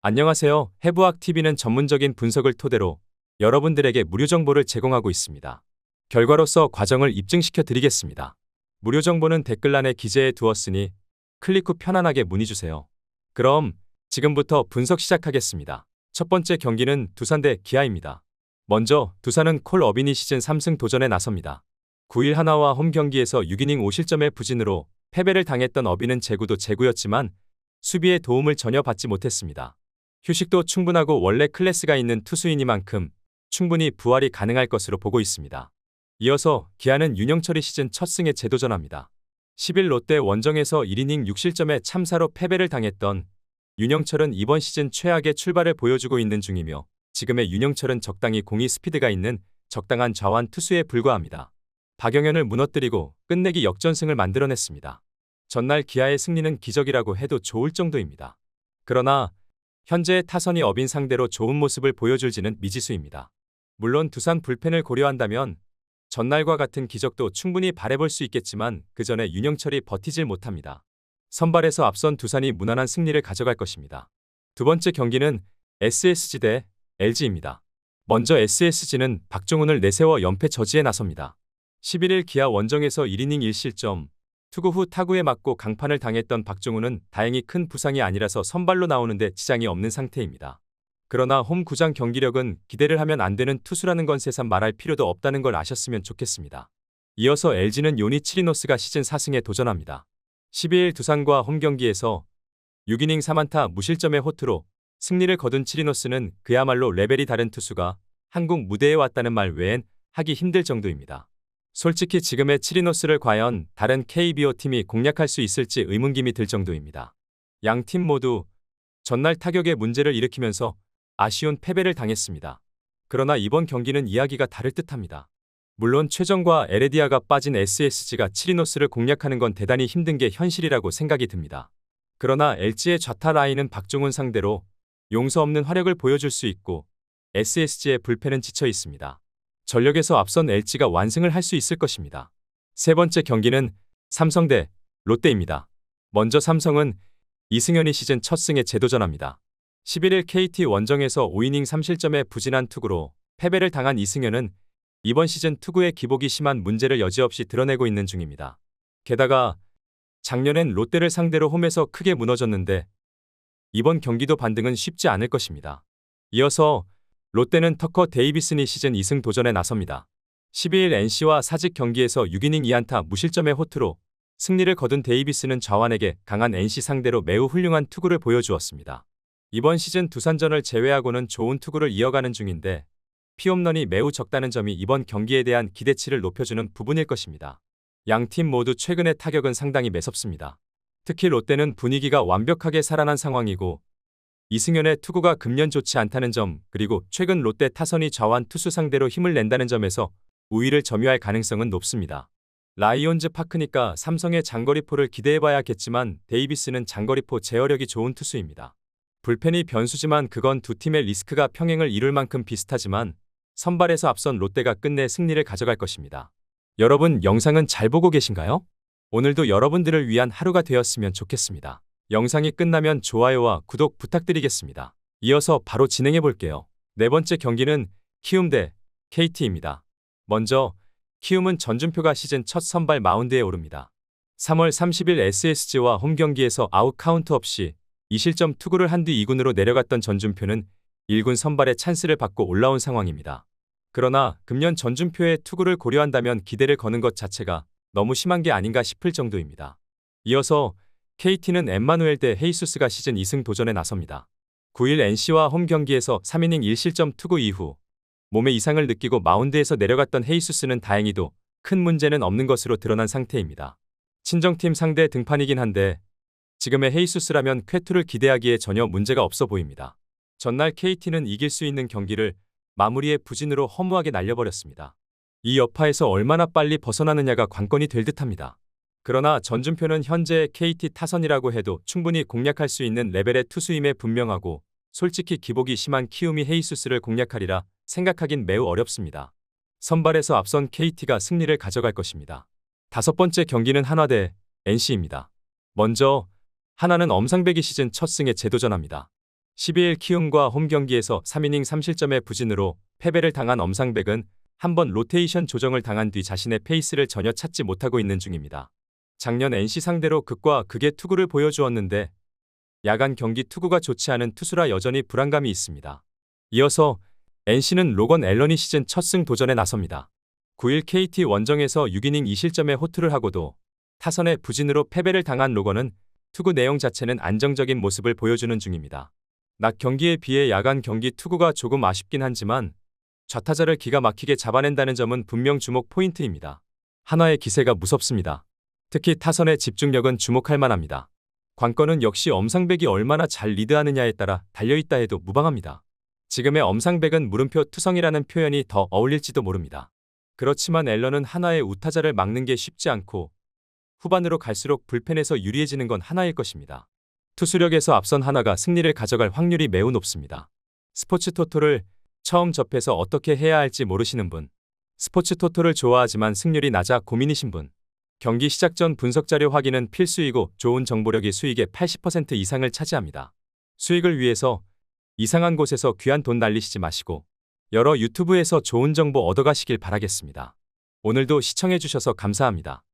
안녕하세요. 해부학TV는 전문적인 분석을 토대로 여러분들에게 무료 정보를 제공하고 있습니다. 결과로서 과정을 입증시켜 드리겠습니다. 무료 정보는 댓글란에 기재해 두었으니 클릭 후 편안하게 문의주세요. 그럼 지금부터 분석 시작하겠습니다. 첫 번째 경기는 두산 대 기아입니다. 먼저 두산은 콜 어비니 시즌 3승 도전에 나섭니다. 9일 하나와 홈 경기에서 6이닝 5실점의 부진으로 패배를 당했던 어비는 제구도 제구였지만 수비에 도움을 전혀 받지 못했습니다. 휴식도 충분하고 원래 클래스가 있는 투수이니만큼 충분히 부활이 가능할 것으로 보고 있습니다. 이어서 기아는 윤영철이 시즌 첫 승에 재도전합니다. 10일 롯데 원정에서 1이닝 6실점의 참사로 패배를 당했던 윤영철은 이번 시즌 최악의 출발을 보여주고 있는 중이며 지금의 윤영철은 적당히 공이 스피드가 있는 적당한 좌완 투수에 불과합니다. 박영현을 무너뜨리고 끝내기 역전승을 만들어냈습니다. 전날 기아의 승리는 기적이라고 해도 좋을 정도입니다. 그러나 현재의 타선이 어빈 상대로 좋은 모습을 보여줄지는 미지수입니다. 물론 두산 불펜을 고려한다면 전날과 같은 기적도 충분히 바라볼 수 있겠지만 그 전에 윤영철이 버티질 못합니다. 선발에서 앞선 두산이 무난한 승리를 가져갈 것입니다. 두 번째 경기는 SSG 대 LG입니다. 먼저 SSG는 박종훈을 내세워 연패 저지에 나섭니다. 11일 기아 원정에서 1이닝 1실점, 투구 후 타구에 맞고 강판을 당했던 박종훈은 다행히 큰 부상이 아니라서 선발로 나오는데 지장이 없는 상태입니다. 그러나 홈 구장 경기력은 기대를 하면 안 되는 투수라는 건 새삼 말할 필요도 없다는 걸 아셨으면 좋겠습니다. 이어서 LG는 요니 치리노스가 시즌 4승에 도전합니다. 12일 두산과 홈 경기에서 6이닝 3안타 무실점의 호투로 승리를 거둔 치리노스는 그야말로 레벨이 다른 투수가 한국 무대에 왔다는 말 외엔 하기 힘들 정도입니다. 솔직히 지금의 치리노스를 과연 다른 KBO 팀이 공략할 수 있을지 의문김이 들 정도입니다. 양 팀 모두 전날 타격에 문제를 일으키면서 아쉬운 패배를 당했습니다. 그러나 이번 경기는 이야기가 다를 듯합니다. 물론 최정과 에레디아가 빠진 SSG가 치리노스를 공략하는 건 대단히 힘든 게 현실이라고 생각이 듭니다. 그러나 LG의 좌타 라인은 박종훈 상대로 용서 없는 화력을 보여줄 수 있고 SSG의 불펜은 지쳐 있습니다. 전력에서 앞선 LG가 완승을 할 수 있을 것입니다. 세 번째 경기는 삼성 대 롯데입니다. 먼저 삼성은 이승현이 시즌 첫 승에 재도전합니다. 11일 KT 원정에서 5이닝 3실점의 부진한 투구로 패배를 당한 이승현은 이번 시즌 투구의 기복이 심한 문제를 여지없이 드러내고 있는 중입니다. 게다가 작년엔 롯데를 상대로 홈에서 크게 무너졌는데 이번 경기도 반등은 쉽지 않을 것입니다. 이어서 롯데는 터커 데이비슨이 시즌 2승 도전에 나섭니다. 12일 NC와 사직 경기에서 6이닝 2안타 무실점의 호투로 승리를 거둔 데이비슨은 좌완에게 강한 NC 상대로 매우 훌륭한 투구를 보여주었습니다. 이번 시즌 두산전을 제외하고는 좋은 투구를 이어가는 중인데 피홈런이 매우 적다는 점이 이번 경기에 대한 기대치를 높여주는 부분일 것입니다. 양 팀 모두 최근의 타격은 상당히 매섭습니다. 특히 롯데는 분위기가 완벽하게 살아난 상황이고 이승현의 투구가 금년 좋지 않다는 점 그리고 최근 롯데 타선이 좌완 투수 상대로 힘을 낸다는 점에서 우위를 점유할 가능성은 높습니다. 라이온즈 파크니까 삼성의 장거리포를 기대해봐야겠지만 데이비스는 장거리포 제어력이 좋은 투수입니다. 불펜이 변수지만 그건 두 팀의 리스크가 평행을 이룰 만큼 비슷하지만 선발에서 앞선 롯데가 끝내 승리를 가져갈 것입니다. 여러분 영상은 잘 보고 계신가요? 오늘도 여러분들을 위한 하루가 되었으면 좋겠습니다. 영상이 끝나면 좋아요와 구독 부탁드리겠습니다. 이어서 바로 진행해 볼게요. 네 번째 경기는 키움 대 KT입니다. 먼저 키움은 전준표가 시즌 첫 선발 마운드에 오릅니다. 3월 30일 SSG와 홈 경기에서 아웃 카운트 없이 2실점 투구를 한 뒤 2군으로 내려갔던 전준표는 1군 선발의 찬스를 받고 올라온 상황입니다. 그러나 금년 전준표의 투구를 고려한다면 기대를 거는 것 자체가 너무 심한 게 아닌가 싶을 정도입니다. 이어서 KT는 엠마누엘 대 헤이수스가 시즌 2승 도전에 나섭니다. 9일 NC와 홈 경기에서 3이닝 1실점 투구 이후 몸에 이상을 느끼고 마운드에서 내려갔던 헤이수스는 다행히도 큰 문제는 없는 것으로 드러난 상태입니다. 친정팀 상대 등판이긴 한데 지금의 헤이수스라면 쾌투를 기대하기에 전혀 문제가 없어 보입니다. 전날 KT는 이길 수 있는 경기를 마무리의 부진으로 허무하게 날려버렸습니다. 이 여파에서 얼마나 빨리 벗어나느냐가 관건이 될 듯합니다. 그러나 전준표는 현재의 KT 타선이라고 해도 충분히 공략할 수 있는 레벨의 투수임에 분명하고 솔직히 기복이 심한 키움이 헤이수스를 공략하리라 생각하긴 매우 어렵습니다. 선발에서 앞선 KT가 승리를 가져갈 것입니다. 다섯 번째 경기는 한화 대 NC입니다. 먼저 한화는 엄상배기 시즌 첫 승에 재도전합니다. 12일 키움과 홈 경기에서 3이닝 3실점의 부진으로 패배를 당한 엄상백은 한번 로테이션 조정을 당한 뒤 자신의 페이스를 전혀 찾지 못하고 있는 중입니다. 작년 NC 상대로 극과 극의 투구를 보여주었는데 야간 경기 투구가 좋지 않은 투수라 여전히 불안감이 있습니다. 이어서 NC는 로건 앨런이 시즌 첫 승 도전에 나섭니다. 9일 KT 원정에서 6이닝 2실점의 호투를 하고도 타선의 부진으로 패배를 당한 로건은 투구 내용 자체는 안정적인 모습을 보여주는 중입니다. 낮 경기에 비해 야간 경기 투구가 조금 아쉽긴 하지만 좌타자를 기가 막히게 잡아낸다는 점은 분명 주목 포인트입니다. 한화의 기세가 무섭습니다. 특히 타선의 집중력은 주목할 만합니다. 관건은 역시 엄상백이 얼마나 잘 리드하느냐에 따라 달려있다 해도 무방합니다. 지금의 엄상백은 물음표 투성이라는 표현이 더 어울릴지도 모릅니다. 그렇지만 앨런은 한화의 우타자를 막는 게 쉽지 않고 후반으로 갈수록 불펜에서 유리해지는 건 한화일 것입니다. 투수력에서 앞선 한화가 승리를 가져갈 확률이 매우 높습니다. 스포츠 토토를 처음 접해서 어떻게 해야 할지 모르시는 분, 스포츠 토토를 좋아하지만 승률이 낮아 고민이신 분, 경기 시작 전 분석 자료 확인은 필수이고 좋은 정보력이 수익의 80% 이상을 차지합니다. 수익을 위해서 이상한 곳에서 귀한 돈 날리시지 마시고 여러 유튜브에서 좋은 정보 얻어가시길 바라겠습니다. 오늘도 시청해주셔서 감사합니다.